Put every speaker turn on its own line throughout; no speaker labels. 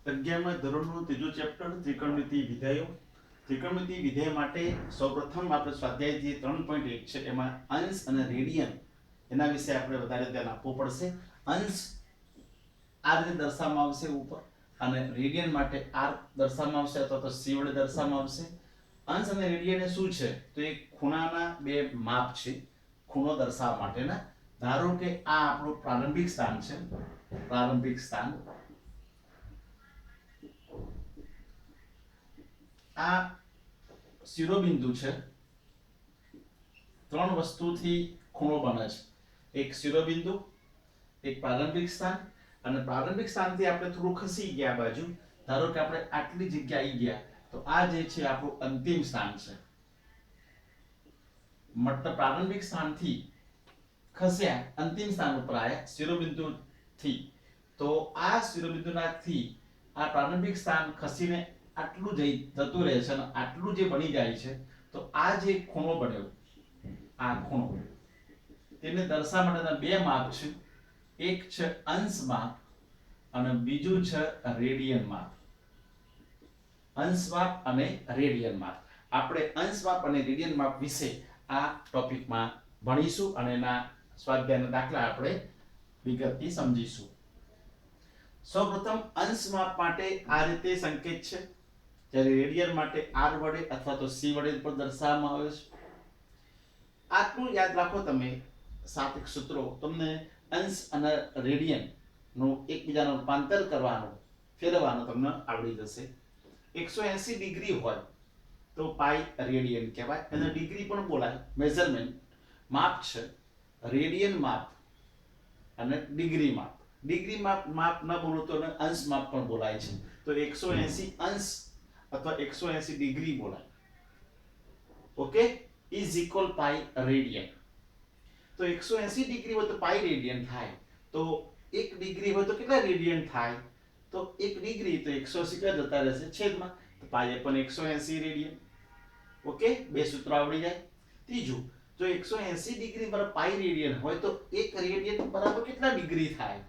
11મા ધોરણનું ત્રીજું ચેપ્ટર ત્રિકોણમિતિ વિધેયો. ત્રિકોણમિતિ વિધેય માટે સૌપ્રથમ આપણે સ્વાધ્યાય જે 3.1 છે એમાં અંશ અને રેડિયન એના વિશે આપણે વધારે ધ્યાન આપવું પડશે. અંશ આ રીતે દર્શાવવામાં આવશે ઉપર, અને રેડિયન માટે r દર્શાવવામાં આવશે અથવા તો c વડે દર્શાવવામાં આવશે. અંશ અને રેડિયન એ શું છે તો એ ખૂણાના બે માપ છે ખૂણો દર્શાવવા માટેના. ધારો કે આ આપણું પ્રારંભિક સ્થાન છે, પ્રારંભિક સ્થાન. આ શિરોબિંદુ છે. ત્રણ વસ્તુથી ખૂણો બને છે: એક શિરોબિંદુ, એક પ્રારંભિક સ્થાન, અને પ્રારંભિક સ્થાનથી આપણે થોડું ખસી ગયા બાજુ. ધારો કે આપણે આટલી જગ્યા આવી ગયા તો આ જે છે આપણું અંતિમ સ્થાન છે. મતલબ પ્રારંભિક સ્થાનથી ખસ્યા અંતિમ સ્થાન ઉપર આયા શિરોબિંદુથી, તો આ શિરોબિંદુનાથી આ પ્રારંભિક સ્થાન ખસીને આટલું જતું રહે છે અને આટલું જે બની જાય છે, તો આ જે ખૂણો બન્યો, આ ખૂણો, તેને દર્શાવવા માટેના બે માપ છે. એક છે અંશ માપ અને બીજું છે રેડિયન માપ. અંશ માપ અને રેડિયન માપ. આપણે અંશ માપ અને રેડિયન માપ વિશે આ ટોપિકમાં ભણીશું અને એના સ્વાધ્યાયના દાખલા આપણે વિગતથી સમજીશું. સૌપ્રથમ અંશ માપ માટે આ રીતે સંકેત છે, જ્યારે રેડિયન માટે r વડે અથવા તો c વડે પણ દર્શાવવામાં આવે છે. આટલું યાદ રાખો તમે. સાત સૂત્રો તમને અંશ અને રેડિયન નું એકબીજાનું રૂપાંતર કરવાનું, ફેરવવાનું તમને આવડી જશે. 180 ડિગ્રી હોય તો પાઈ રેડિયન કહેવાય. એને ડિગ્રી પણ બોલાય, મેઝરમેન્ટ માપ છે. રેડિયન માપ અને ડિગ્રી માપ. ડિગ્રી માપ ન બોલો તો અંશ માપ પણ બોલાય છે. તો 180 અંશ અથવા 180 ડિગ્રી બોલાય. Okay, is equal pi radian. તો 180 ડિગ્રી હોય તો પાઈ રેડિયન થાય. તો 1 ડિગ્રી હોય તો કેટલા રેડિયન થાય? તો 1 ડિગ્રી તો 180 ક્યાં જતા રહેશે? છેદમાં. તો પાઈ પણ 180 રેડિયન. ઓકે, બે સૂત્રો આવડી જાય. ત્રીજું, જો 180 ડિગ્રી પર પાઈ રેડિયન હોય તો 1 રેડિયન બરાબર કેટલા ડિગ્રી થાય?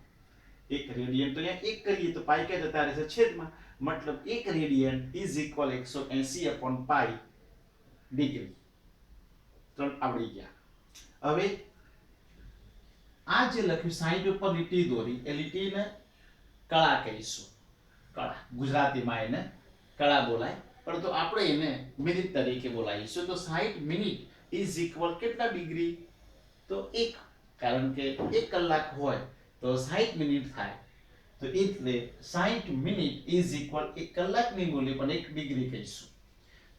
1 રેડિયન તો અહીંયા 1 કરીએ તો પાઈ ક્યાં જતા રહેશે? છેદમાં. મતલબ 1 radian is equal 180 upon pi degree. ત્રણ આવડી ગયા. હવે આ જે લખ્યું 60 ઉપર લીટી દોરી, એ લીટીને કળા કહીશું. કળા, ગુજરાતીમાં એને કળા બોલાય, પરંતુ આપણે એને મિનિટ તરીકે બોલાવીશું. તો 60 મિનિટ ઇઝ ઇક્વલ કેટલા ડિગ્રી? તો 1, કારણ કે 1 કલાક હોય તો 60 મિનિટ થાય. તો એટલે 60 મિનિટ ઇઝ ઇક્વલ 1 કલાકની મૂલ્ય પણ 1 ડિગ્રી કહીશું.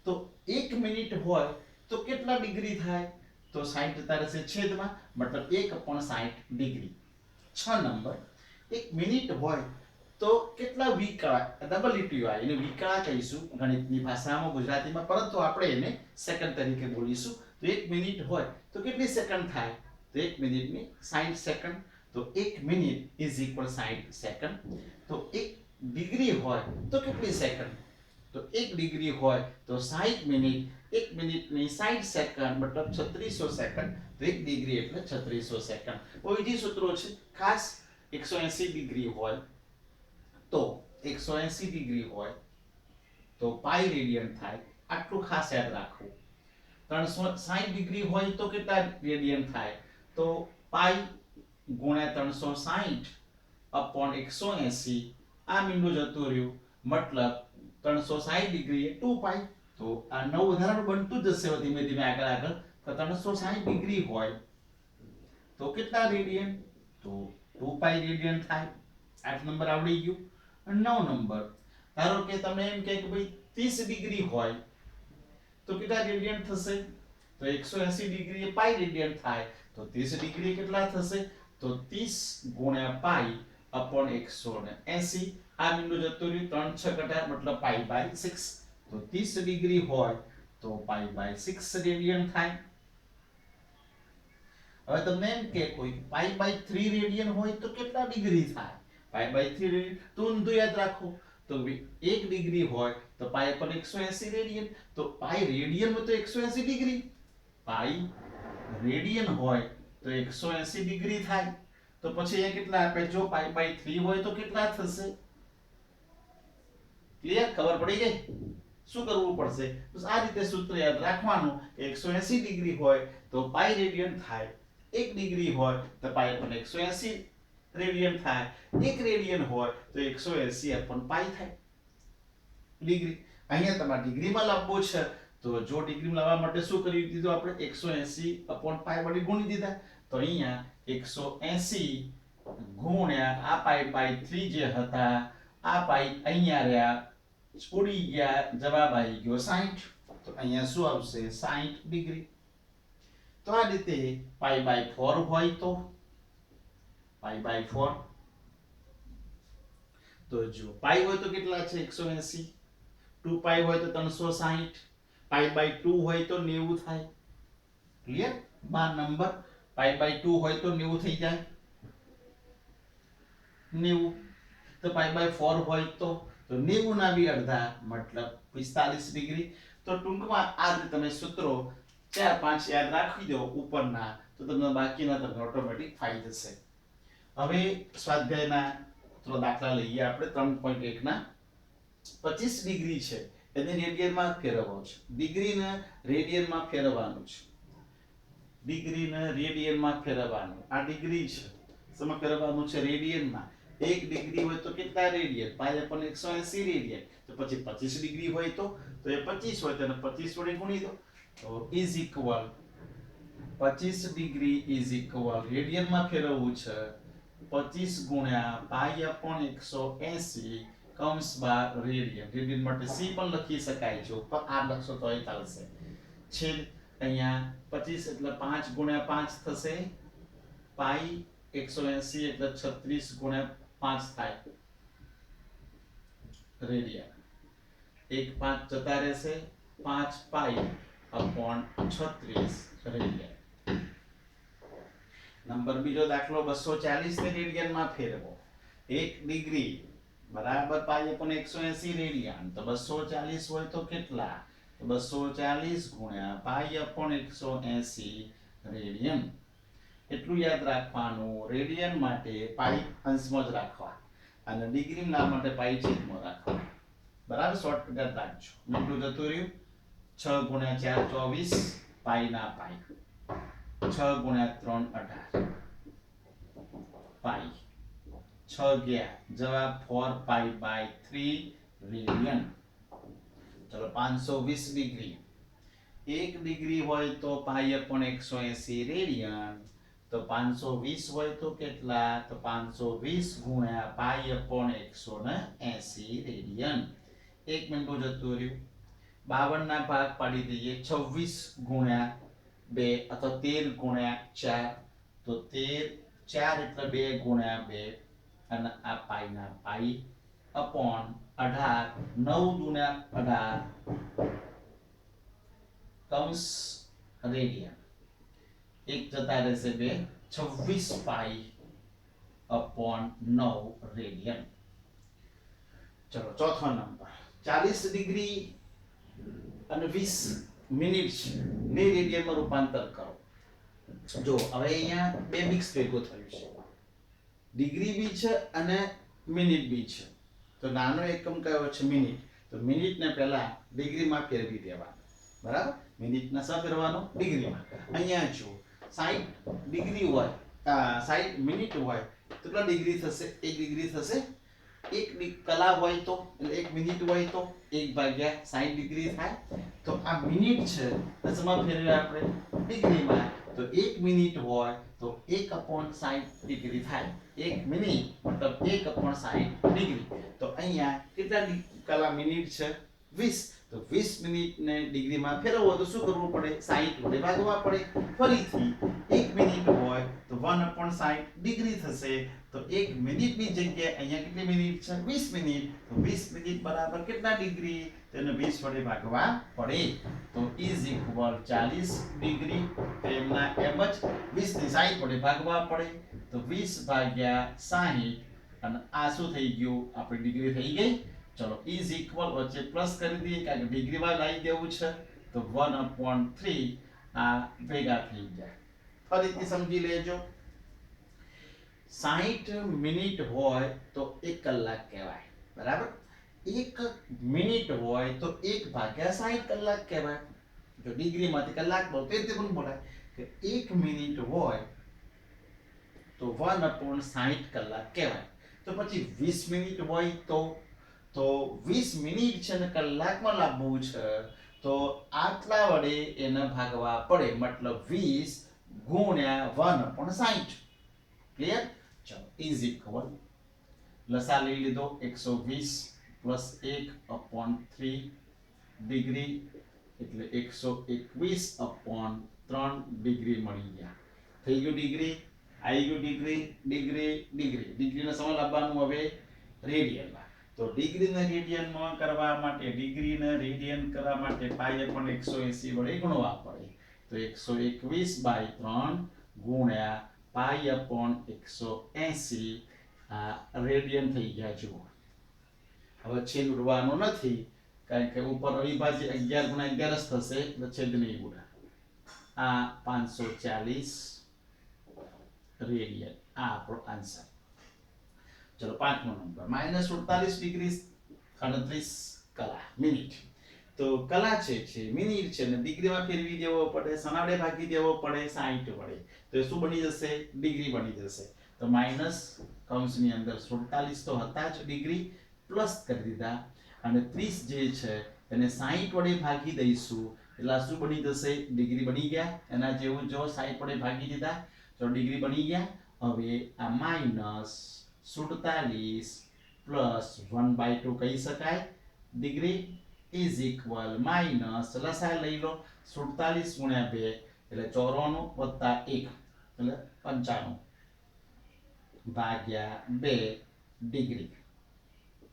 તો 1 મિનિટ હોય તો કેટલા ડિગ્રી થાય? તો 60 જતા રહેશે છેદમાં, મતલબ 1 upon 60 ડિગ્રી. 6 નંબર. 1 મિનિટ હોય તો કેટલા વિકળા? ડબલ લીટીઓ આવે, એને વિકળા કહીશું ગણિતની ભાષામાં, ગુજરાતીમાં, પરંતુ આપણે એને સેકન્ડ તરીકે બોલીશું. તો 1 મિનિટ હોય તો કેટલી સેકન્ડ થાય? તો 1 મિનિટની 60 સેકન્ડ. તો 1 મિનિટ ઇઝ ઇક્વલ 60 સેકન્ડ. તો 1 ડિગ્રી હોય તો કેટલી સેકન્ડ? તો 1 ડિગ્રી હોય તો 60 મિનિટ, 1 મિનિટની 60 સેકન્ડ, મતલબ 3600 સેકન્ડ. તો 1 ડિગ્રી એટલે 3600 સેકન્ડ. બીજી સૂત્રો છે ખાસ. 180 ડિગ્રી હોય તો 180 ડિગ્રી હોય તો પાઈ રેડિયન થાય. આટલું ખાસ યાદ રાખવું. 360 ડિગ્રી હોય તો કેટલા રેડિયન થાય? તો પાઈ ગુણ્યા 360 upon 180. આ મીંડું જતું રહ્યું, મતલબ 360 ડિગ્રી એ 2 પાઈ. તો આ નવ વધારાનું બનતું જશે ધીમે ધીમે આગળ. તો 360 ડિગ્રી હોય તો કેટલા રેડિયન? તો 2 પાઈ રેડિયન થાય. 8 નંબર આવડી ગયું. 9 નંબર, ધારો કે તમે એમ કહે કે ભાઈ 30 ડિગ્રી હોય તો કેટલા રેડિયન થશે? તો 180 ડિગ્રી એ પાઈ રેડિયન થાય. તો 30 ડિગ્રી કેટલા થશે? તો 30 ગુણ્યા પાઈ upon 180. આ બિંદુ જતું રહ્યું, 3 6 ઘટા, મતલબ પાઈ બાય 6. તો 30 ડિગ્રી હોય તો પાઈ બાય 6 રેડિયન થાય. હવે તમને એમ કે કોઈ પાઈ બાય 3 રેડિયન હોય તો કેટલા ડિગ્રી થાય? પાઈ બાય 3 રેડિયન તો ઊંધું યાદ રાખો. તો 1 ડિગ્રી હોય તો પાઈ પર 180 રેડિયન. તો પાઈ રેડિયન હોય તો 180 ડિગ્રી. પાઈ રેડિયન હોય તો 180 ડિગ્રી થાય. તો પછી અહીંયા કેટલા આપે? જો પાઈ બાય 3 હોય તો કેટલા થશે? ક્લિયર? ખબર પડી ગઈ? શું કરવું પડશે? બસ આ રીતે સૂત્ર યાદ રાખવાનું કે 180 ડિગ્રી હોય તો પાઈ રેડિયન થાય, 1 ડિગ્રી હોય તો પાઈ પણ 180 રેડિયન થાય, 1 રેડિયન હોય તો 180 પણ પાઈ થાય ડિગ્રી. અહીંયા તમારે ડિગ્રીમાં લાવવું છે તો જો ડિગ્રીમાં લાવવા માટે શું કરી દીધું આપણે? 180 અપોન પાઈ વડે ગુણી દીધા. તો અહીંયા 180 ગુણ્યા આ પાઈ બાય 3 જે હતા, આ પાઈ અહીંયા રહ્યા, ઉડી ગયા, જવાબ આવી ગયો 60. તો અહીંયા શું આવશે? 60 ડિગ્રી. તો આ રીતે પાઈ બાય 4 હોય તો પાઈ બાય 4 તો જો પાઈ હોય તો કેટલા છે? 180. 2 પાઈ હોય તો 360. પાઈ બાય 2 હોય તો 90 થાય. ક્લિયર? 12 નંબર. પાઈ બાય 2 હોય તો 90 થઈ જાય. 90. તો પાઈ બાય 4 હોય તો 90 ના બી અડધા મતલબ 45 ડિગ્રી. તો ટૂંકમાં આ રીતે તમે સૂત્રો 4-5 યાદ રાખી દો ઉપરના, તો તમને બાકીના તમને ઓટોમેટિક ફાઈ જશે. હવે સ્વાધ્યાયના થોડો દાખલા લઈએ આપણે. 3.1 ના 25 ડિગ્રી છે એને રેડિયનમાં ફેરવવાનું છે. ડિગ્રીને રેડિયનમાં ફેરવવાનું છે. ડિગ્રીને રેડિયનમાં ફેરવવાનું. આ ડિગ્રી છે, શેમાં ફેરવવાનું છે? રેડિયનમાં. 1 ડિગ્રી હોય તો કેટલા રેડિયન? પાઈ અપન 180 રેડિયન. તો પછી 25 ડિગ્રી હોય તો એ 25 હોય તો એને 25 વડે ગુણી દો. તો is equal 25 degree is equal રેડિયનમાં ફેરવવું છે 25 ગુણ્યા પાઈ અપન 180 કૌંસ બાર રેડિયન. રેડિયન માટે c પણ લખી શકાય છે, ઉપર r લખશો તોય ચાલશે. છેદ અહીંયા 25 એટલે 5 ગુણ્યા 5 થશે, પાઈ 180 એટલે 36 ગુણ્યા 5 થાય રેડિયન. 1 5 જતા રહેશે, 5 પાઈ અપોન 36 રેડિયન. નંબર બીજો દાખલો 240 ને રેડિયનમાં ફેરવો. 1 ડિગ્રી બરાબર પાઈ અપોન 180 રેડિયન. તો 240 હોય તો કેટલા? તો 240 ગુણ્યા પાઈ અપોન 180 રેડિયન. એટલું યાદ રાખવાનું, રેડિયન માટે પાઈ અંશમાં જ રાખવા અને ડિગ્રીના માટે પાઈ છેદમાં રાખવા. બરાબર? શોર્ટકટ યાદ રાખજો. મીંડું જતું રહ્યું. 6 ગુણ્યા 4 24 પાઈ ના પાઈ. 6 ગુણ્યા 3 18 પાઈ. 6 ગયા, જવાબ 4 પાઈ બાય 3 રેડિયન. ચલો 520 ડિગ્રી. 1 ડિગ્રી હોય તો પાઈ અપન 180 રેડિયન. તો 520 હોય તો કેટલા? તો 520 ગુણ્યા પાઈ અપન 180 રેડિયન. 1 મિનિટ જતું રહ્યું. 52 ના ભાગ પાડી દઈએ. 26 ગુણ્યા 2 અથવા 13 ગુણ્યા 4. તો 4 એટલે 2 ગુણ્યા 2 અને આ પાઈ ના પાઈ અપોન 18. 9 ગુણ્યા 18 કૌંસ રેડિયન. 1 જતા રહેશે 2. 26 પાઈ અપોન 9 રેડિયન. ચલો ચોથો નંબર. 40 ડિગ્રી અને 20 મિનિટ ને રેડિયનમાં રૂપાંતર કરો. જો હવે અહીંયા બે મિક્સ ભેગું થયું છે. ડિગ્રી બી છે અને મિનિટ બી છે. તો નાનો એકમ કયો છે? મિનિટ. તો મિનિટને પહેલા ડિગ્રીમાં ફેરવી દેવાનું. બરાબર? મિનિટને શું ફેરવવાનો? ડિગ્રીમાં. અહીંયા જો 60 ડિગ્રી હોય, 60 મિનિટ હોય તો કેટલા ડિગ્રી થશે? 1 ડિગ્રી થશે. 1 કલાક હોય તો એટલે 1 મિનિટ હોય તો 1 ભાગ્યા 60 ડિગ્રી થાય. તો આ મિનિટ છે તો શેમાં ફેરવીએ આપણે? ડિગ્રીમાં. તો 1 મિનિટ હોય તો 1 અપોન 60 ડિગ્રી થાય. 1 મિનિટ મતલબ 1 અપોન 60 ડિગ્રી. તો અહીંયા કેટલા કલાક મિનિટ છે? 20. તો 20 મિનિટને ડિગ્રીમાં ફેરવવો તો શું કરવું પડે? 60 વડે ભાગવા પડે. ફરીથી 1 મિનિટ હોય તો 1/60 ડિગ્રી થશે. તો 1 મિનિટની જગ્યાએ અહીંયા કેટલી મિનિટ છે? 20 મિનિટ. તો 20 મિનિટ બરાબર કેટલા ડિગ્રી? તેને 20 વડે ભાગવા પડે. તો ઇઝ ઇક્વલ 40 ડિગ્રી. એમના એમ જ 20 ને 60 વડે ભાગવા પડે. તો 20 ભાગ્યા 60 અને આ શું થઈ ગયું? આપણી ડિગ્રી થઈ ગઈ. ચલો ઇઝ ઇક્વલ વચ્ચે પ્લસ કરી દઈએ કારણ કે ડિગ્રીમાં લાવી દેવું છે. તો 1/3 આ ભેગા થઈ જાય. ફરીથી સમજી લેજો. 60 મિનિટ હોય તો 1 કલાક કહેવાય. બરાબર? એક મિનિટ હોય તો 1/60 કલાક કહેવાય. જો ડિગ્રીમાંથી કલાક બહુ તે રીતે પણ બોલાય કે 1 મિનિટ હોય તો 1/60 કલાક કહેવાય. તો પછી 20 મિનિટ હોય તો 20 મિનિટ છે ને કલાકમાં લાવવું છે તો આટલા વડે એને ભાગવા પડે, મતલબ 20 ગુણ્યા 1/60. ક્લિયર? ચલો ઇઝ ઇક્વલ લસા લઈ લીધો 120 પ્લસ 1/3 ડિગ્રી એટલે 121/3 ડિગ્રી મળી ગયા. થઈ ગયું ડિગ્રી, આવી ગયું ડિગ્રી, ડિગ્રી, ડિગ્રી. ડિગ્રીનો સમય લાવવાનું હવે રેડિયનમાં. તો ડિગ્રીને રેડિયનમાં કરવા માટે, ડિગ્રીને રેડિયન કરવા માટે પાઈ પણ 180 વડે ગુણવા પડે. તો 121/3 ગુણ્યા પાઈ અપોન 180 આ રેડિયન થઈ ગયા. જુઓ હવે છેદ ઉડવાનો નથી કારણ કે ઉપર અવિભાજ્ય 11 × 11 જ થશે એટલે છેદ નહીં ઉડે. આ 540 રેડિયન આ આપણો આન્સર. ચલો પાંચમો નંબર -48 ડિગ્રી 38 કલા મિનિટ. તો કલા છે મિનિટ છે ને ડિગ્રીમાં ફેરવી દેવો પડે, સનાડે ભાગી દેવો પડે 60 વડે. તો એ શું બની જશે? ડિગ્રી બની જશે. તો માઈનસ કૌંસની અંદર 47 તો હતા જ ડિગ્રી, પ્લસ કરી દીધા અને 30 જે છે એને 60 વડે ભાગી દઈશું એટલે શું બની જશે? ડિગ્રી બની ગયા. એના જેવું જો 60 વડે ભાગી દીધા તો ડિગ્રી બની ગયા. હવે આ -47 પ્લસ 1/2 કહી શકાય ડિગ્રી ઇઝ ઇક્વલ માઇનસ લસાઅ લઈ લો 47 ગુણ્યા 2 એટલે 94 વત્તા 1 એટલે 95 ભાગ્યા 2 ડિગ્રી.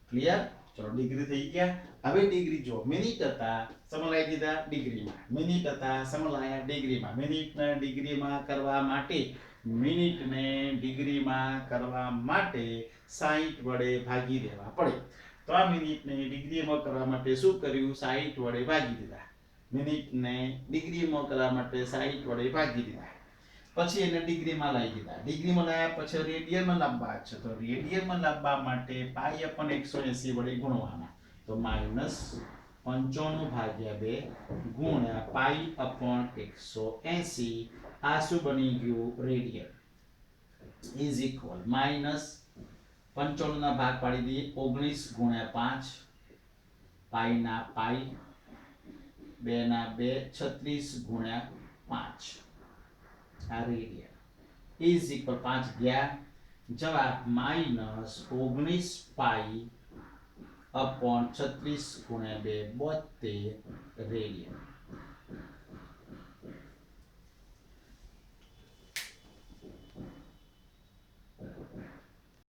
ક્લિયર? ચલો ડિગ્રી થઈ ગયા. હવે ડિગ્રી જો મિનિટ હતા સમલાઈ દીધા ડિગ્રીમાં, મિનિટ હતા સમલાયા ડિગ્રીમાં. મિનિટને ડિગ્રીમાં કરવા માટે, મિનિટને ડિગ્રીમાં કરવા માટે 60 વડે ભાગી દેવા પડે. તો આ મિનિટને ડિગ્રીમાં કરવા માટે શું કર્યું? 60 વડે ભાગી દીધા. મિનિટને ડિગ્રીમાં કરવા માટે 60 વડે ભાગી દીધા. પછી એને ડિગ્રીમાં લાવી દીધા. ડિગ્રીમાં લાવ્યા પછી રેડિયનમાં લાવવા છે. તો રેડિયનમાં લાવવા માટે પાઈ અપન 180 વડે ગુણવાના. તો -95/2 ગુણ્યા પાઈ અપન 180 આ શું બની ગયું? રેડિયન ઇઝ ઇક્વલ -95 ના ભાગ પાડી દઈએ 19 ગુણ્યા 5 પાઈ ના પાઈ 2 ના 2 36 ગુણ્યા 5 આ રેડિયન ઇઝ ઇક્વલ 5 ગયા જવાબ -19 પાઈ અપોન 36 ગુણ્યા 2 72 રેડિયન.